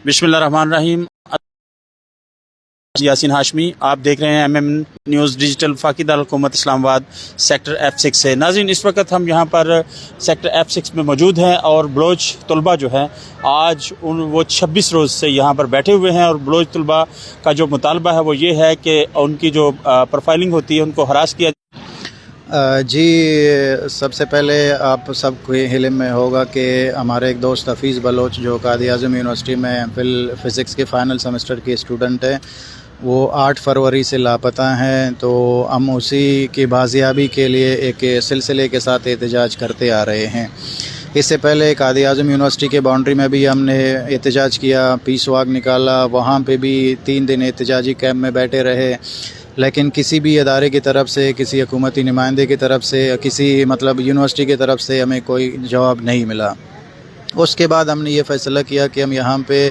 बिस्मिल्लाहिर्रहमानिर्रहीम। यासीन हाशमी, आप देख रहे हैं MM न्यूज़ डिजिटल वफाकी दारुल-हुकूमत इस्लामाबाद सेक्टर F6 से। नाज़रीन, इस वक्त हम यहाँ पर सेक्टर F6 में मौजूद हैं और बलोच तलबा जो है आज वो 26 रोज़ से यहाँ पर बैठे हुए हैं और बलोच तलबा का जो मुतालबा है वो ये है कि उनकी जो प्रोफाइलिंग होती है उनको हरास किया। जी, सबसे पहले आप सबको इल्म में होगा कि हमारे एक दोस्त हफीज़ बलोच जो कायद-ए-आज़म यूनिवर्सिटी में फ़िज़िक्स के फ़ाइनल सेमेस्टर के स्टूडेंट हैं, वो 8 फरवरी से लापता हैं। तो हम उसी की बाजियाबी के लिए एक सिलसिले के साथ एहतजाज करते आ रहे हैं। इससे पहले कायद-ए-आज़म यूनिवर्सिटी के बाउंड्री में भी हमने एहतजाज किया, पीस वॉक निकाला, वहाँ पे भी 3 दिन एहतजाजी कैंप में बैठे रहे, लेकिन किसी भी अदारे की तरफ से, किसी हुकूमती नुमाइंदे की तरफ से, किसी यूनिवर्सिटी की तरफ से हमें कोई जवाब नहीं मिला। उसके बाद हमने ये फ़ैसला किया कि हम यहाँ पे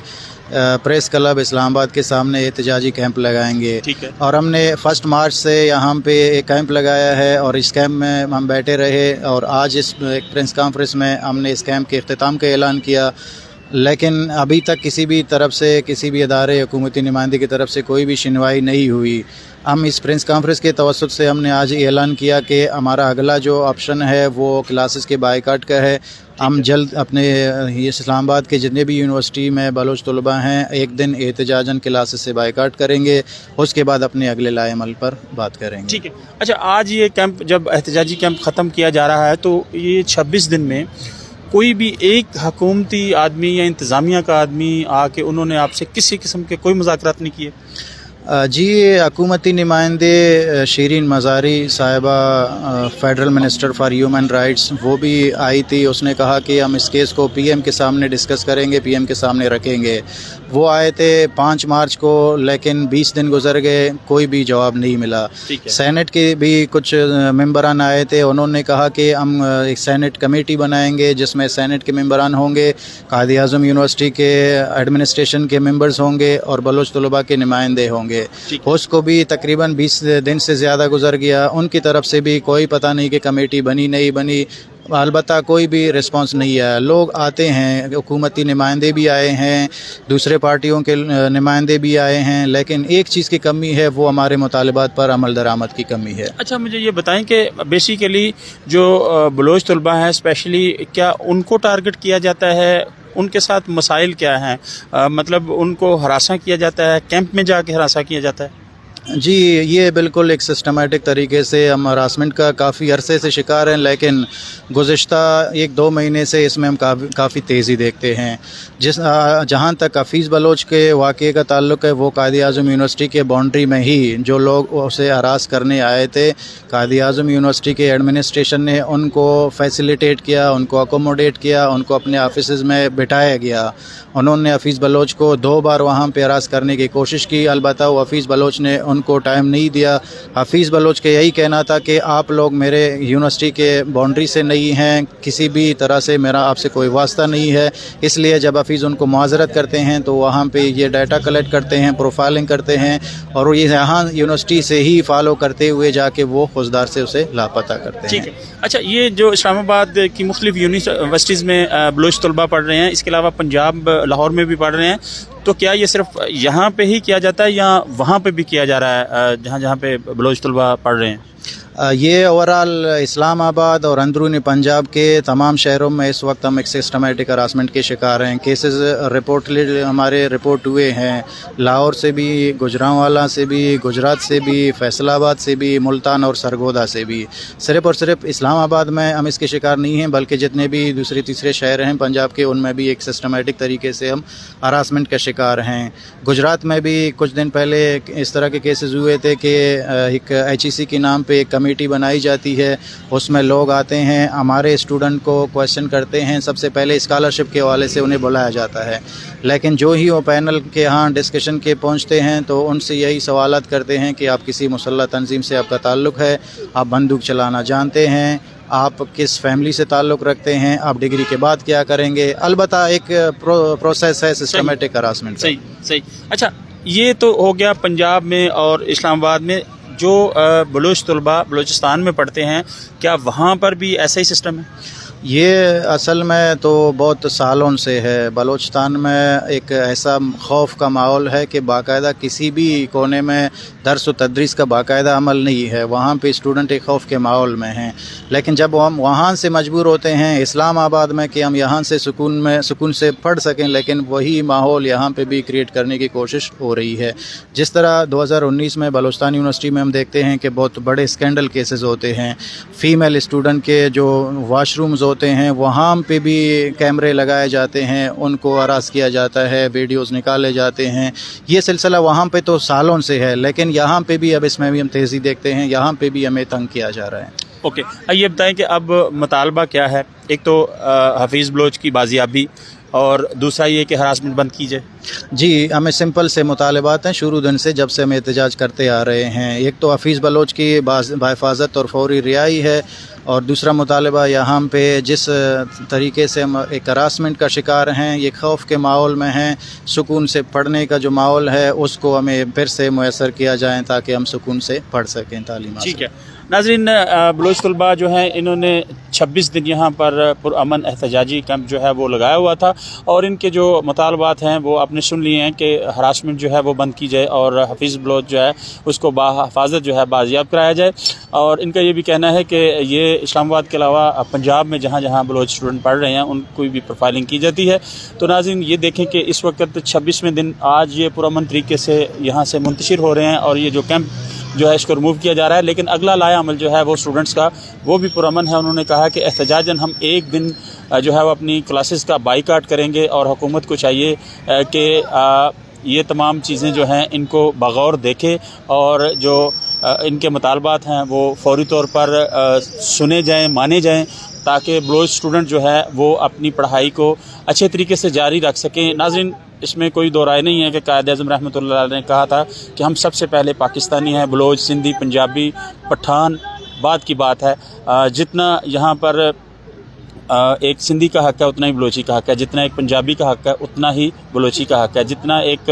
प्रेस क्लब इस्लामाबाद के सामने एहतजाजी कैंप लगाएंगे। ठीक है। और हमने 1 मार्च से यहाँ पे एक कैंप लगाया है और इस कैंप में हम बैठे रहे और आज इस प्रेस कॉन्फ्रेंस में हमने इस कैंप के इख्तिताम का ऐलान किया। लेकिन अभी तक किसी भी तरफ से, किसी भी अदारे हुकूमती नुमाइंदे की तरफ से कोई भी सुनवाई नहीं हुई। हम इस प्रेस कॉन्फ्रेंस के तवस्सुत से हमने आज ऐलान किया कि हमारा अगला जो ऑप्शन है वो क्लासेस के बायकाट का है। हम जल्द अपने इस्लामाबाद के जितने भी यूनिवर्सिटी में बलोच तलबा हैं, एक दिन एहतजाजन क्लासेस से बायकाट करेंगे, उसके बाद अपने अगले लाएमल पर बात करेंगे। ठीक है। अच्छा, आज ये कैंप, जब एहतजाजी कैंप ख़त्म किया जा रहा है, तो ये 26 दिन में कोई भी एक हुकूमती आदमी या इंतज़ामिया का आदमी आके उन्होंने आपसे किसी किस्म के कोई मुज़ाकरात नहीं किए? जी, हुकूमती नुमाइंदे शीरीन मज़ारी साहिबा, federal minister for human rights, वो भी आई थी। उसने कहा कि हम इस केस को PM के सामने डिस्कस करेंगे, PM के सामने रखेंगे। वो आए थे 5 मार्च को, लेकिन 20 दिन गुजर गए, कोई भी जवाब नहीं मिला। सेनेट के भी कुछ मेंबरान आए थे, उन्होंने कहा कि हम एक सेनेट कमेटी बनाएंगे जिसमें सेनेट के मेंबरान होंगे, कायद-ए-आज़म यूनिवर्सिटी के एडमिनिस्ट्रेशन के मेंबर्स होंगे और बलोच तलबा के नुमाइंदे होंगे। उसको भी तकरीबन 20 दिन से ज़्यादा गुजर गया, उनकी तरफ से भी कोई पता नहीं कि कमेटी बनी नहीं बनी, अलबत्ता कोई भी रिस्पांस नहीं आया। लोग आते हैं, हुकूमती नुमाइंदे भी आए हैं, दूसरे पार्टियों के नुमाइंदे भी आए हैं, लेकिन एक चीज़ की कमी है, वो हमारे मुतालबात पर अमल दरामद की कमी है। अच्छा, मुझे ये बताएं कि बेसिकली जो बलोच तलबा हैं स्पेशली, क्या उनको टारगेट किया जाता है? उनके साथ मसाइल क्या हैं? मतलब उनको हरासा किया जाता है, कैंप में जाके हरासा किया जाता है? जी, ये बिल्कुल एक सिस्टमेटिक तरीके से हम हरासमेंट का काफ़ी अरसे से शिकार हैं, लेकिन गुज़िश्ता 1-2 महीने से इसमें हम काफ़ी तेज़ी देखते हैं। जहाँ तक हफीज़ बलोच के वाक़े का ताल्लुक़ है, वो कायद-ए-आज़म यूनिवर्सिटी के बाउंड्री में ही जो लोग उसे हरास करने आए थे, कायद-ए-आज़म यूनिवर्सिटी के एडमिनिस्ट्रेशन ने उनको फैसिलिटेट किया, उनको अकोमोडेट किया, उनको अपने ऑफिसेज़ में बिठाया गया। उन्होंने हफीज़ बलोच को 2 बार वहाँ पे हरास करने की कोशिश की, अलबत्ता वो हफीज़ बलोच ने उनको टाइम नहीं दिया। हफीज़ बलोच के यही कहना था कि आप लोग मेरे यूनिवर्सिटी के बाउंड्री से नहीं हैं, किसी भी तरह से मेरा आपसे कोई वास्ता नहीं है। इसलिए जब हफीज़ उनको मुआज़रत करते हैं तो वहाँ पे ये डाटा कलेक्ट करते हैं, प्रोफाइलिंग करते हैं और ये यहाँ यूनिवर्सिटी से ही फॉलो करते हुए जाके वो फौजदार से उसे लापता करते हैं। ठीक है। अच्छा, ये जो इस्लामाबाद की मुख्तलिफ यूनिवर्सिटीज़ में बलोच तलबा पढ़ रहे हैं, इसके अलावा पंजाब लाहौर में भी पढ़ रहे हैं, तो क्या ये सिर्फ यहाँ पे ही किया जाता है या वहाँ पे भी किया जा रहा है जहाँ पे बलोच तलबा पढ़ रहे हैं? ये ओवरऑल इस्लामाबाद और अंदरूनी पंजाब के तमाम शहरों में इस वक्त हम एक सिस्टमेटिक हरासमेंट के शिकार हैं। केसेस हमारे रिपोर्ट हुए हैं, लाहौर से भी, गुजरांवाला से भी, गुजरात से भी, फैसलाबाद से भी, मुल्तान और सरगोदा से भी। सिर्फ़ और सिर्फ इस्लामाबाद में हम इसके शिकार नहीं हैं, बल्कि जितने भी दूसरे तीसरे शहर हैं पंजाब के, उनमें भी एक सिस्टमेटिक तरीके से हम हरासमेंट का शिकार हैं। गुजरात में भी कुछ दिन पहले इस तरह के केसेस हुए थे कि एक HEC के नाम पे एक कमेटी बनाई जाती है, उसमें लोग आते हैं, हमारे स्टूडेंट को क्वेश्चन करते हैं, सबसे पहले स्कॉलरशिप के हवाले से उन्हें बुलाया जाता है, लेकिन जो ही वो पैनल के यहाँ डिस्कशन के पहुँचते हैं तो उनसे यही सवालात करते हैं कि आप किसी मुसल्लह तंजीम से आपका ताल्लुक़ है, आप बंदूक चलाना जानते हैं, आप किस फैमिली से ताल्लुक़ रखते हैं, आप डिग्री के बाद क्या करेंगे। अलबत्ता एक प्रोसेस है सिस्टमेटिक हरासमेंट। सही। अच्छा, ये तो हो गया पंजाब में और इस्लामाबाद में। जो बलोच तलबा बलूचिस्तान में पढ़ते हैं, क्या वहाँ पर भी ऐसा ही सिस्टम है? یہ اصل میں تو بہت سالوں سے ہے بلوچستان میں ایک ایسا خوف کا ماحول ہے کہ باقاعدہ کسی بھی کونے میں درس و تدریس کا باقاعدہ عمل نہیں ہے. وہاں پہ اسٹوڈنٹ ایک خوف کے ماحول میں ہیں. لیکن جب ہم وہاں سے مجبور ہوتے ہیں اسلام آباد میں کہ ہم یہاں سے سکون سے پڑھ سکیں، لیکن وہی ماحول یہاں پہ بھی کریٹ کرنے کی کوشش ہو رہی ہے. جس طرح 2019 میں بلوچستان یونیورسٹی میں ہم دیکھتے ہیں کہ بہت بڑے اسکینڈل کیسز ہوتے ہیں. فیمیل اسٹوڈنٹ کے جو واش رومز ہوتے ہیں وہاں پہ بھی کیمرے لگائے جاتے ہیں، ان کو ہراس کیا جاتا ہے، ویڈیوز نکالے جاتے ہیں. یہ سلسلہ وہاں پہ تو سالوں سے ہے، لیکن یہاں پہ بھی اب اس میں بھی ہم تیزی دیکھتے ہیں، یہاں پہ بھی ہمیں تنگ کیا جا رہا ہے. اوکے، یہ بتائیں کہ اب مطالبہ کیا ہے؟ ایک تو حفیظ بلوچ کی بازیابی اور دوسرا یہ کہ ہراسمنٹ بند کی جائے. جی، ہمیں سمپل سے مطالبات ہیں شروع دن سے جب سے ہم احتجاج کرتے آ رہے ہیں. ایک تو حفیظ بلوچ کی بحفاظت اور فوری رہائی ہے، اور دوسرا مطالبہ یہاں پہ جس طریقے سے ہم ایک ہراسمنٹ کا شکار ہیں، یہ خوف کے ماحول میں ہیں، سکون سے پڑھنے کا جو ماحول ہے اس کو ہمیں پھر سے میسر کیا جائے تاکہ ہم سکون سے پڑھ سکیں تعلیم. ٹھیک ہے ناظرین، بلوچ طلباء جو ہیں انہوں نے 26 دن یہاں پر پرامن احتجاجی کیمپ جو ہے وہ لگایا ہوا تھا، اور ان کے جو مطالبات ہیں وہ آپ نے سن لیے ہیں کہ ہراسمنٹ جو ہے وہ بند کی جائے اور حفیظ بلوچ جو ہے اس کو بحفاظت جو ہے بازیاب کرایا جائے. اور ان کا یہ بھی کہنا ہے کہ یہ اسلام آباد کے علاوہ پنجاب میں جہاں جہاں بلوچ اسٹوڈنٹ پڑھ رہے ہیں ان کو بھی پروفائلنگ کی جاتی ہے. تو ناظرین یہ دیکھیں کہ اس وقت 26ویں دن آج یہ پرامن طریقے سے یہاں سے منتشر ہو رہے ہیں، اور یہ جو کیمپ جو ہے اس کو ریموو کیا جا رہا ہے. لیکن اگلا لایا عمل جو ہے وہ اسٹوڈنٹس کا وہ بھی پرامن ہے. انہوں نے کہا کہ احتجاجاً ہم ایک دن جو ہے وہ اپنی کلاسز کا بائیکاٹ کریں گے، اور حکومت کو چاہیے کہ یہ تمام چیزیں جو ہیں ان کو بغور دیکھے، اور جو ان کے مطالبات ہیں وہ فوری طور پر سنے جائیں، مانے جائیں، تاکہ بلوچ اسٹوڈنٹ جو ہے وہ اپنی پڑھائی کو اچھے طریقے سے جاری رکھ سکیں. ناظرین اس میں کوئی دو رائے نہیں ہے کہ قائد اعظم رحمۃ اللہ علیہ نے کہا تھا کہ ہم سب سے پہلے پاکستانی ہیں، بلوچ، سندھی، پنجابی، پٹھان بعد کی بات ہے. جتنا یہاں پر ایک سندھی کا حق ہے اتنا ہی بلوچی کا حق ہے، جتنا ایک پنجابی کا حق ہے اتنا ہی بلوچی کا حق ہے، جتنا ایک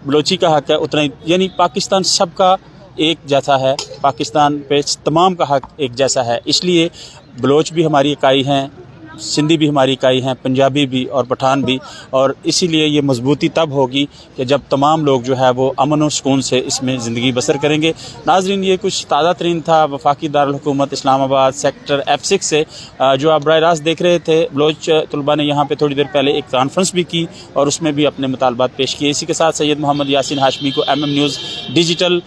بلوچی کا حق ہے اتنا ہی، یعنی پاکستان سب کا ایک جیسا ہے، پاکستان پہ تمام کا حق ایک جیسا ہے. اس لیے بلوچ بھی ہماری اکائی ہیں، سندھی بھی ہماری اکائی ہیں، پنجابی بھی اور پٹھان بھی، اور اسی لیے یہ مضبوطی تب ہوگی کہ جب تمام لوگ جو ہے وہ امن و سکون سے اس میں زندگی بسر کریں گے. ناظرین یہ کچھ تازہ ترین تھا وفاقی دارالحکومت اسلام آباد سیکٹر F6 سے جو آپ براہ راست دیکھ رہے تھے. بلوچ طلباء نے یہاں پہ تھوڑی دیر پہلے ایک کانفرنس بھی کی اور اس میں بھی اپنے مطالبات پیش کیے. اسی کے ساتھ سید محمد یاسین ہاشمی کو MM نیوز ڈیجیٹل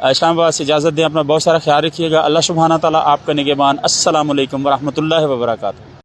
اسلام آباد سے اجازت دیں. اپنا بہت سارا خیال رکھیے گا. اللہ سبحانہ تعالیٰ آپ کا نگہبان. السلام علیکم ورحمۃ اللہ وبرکاتہ.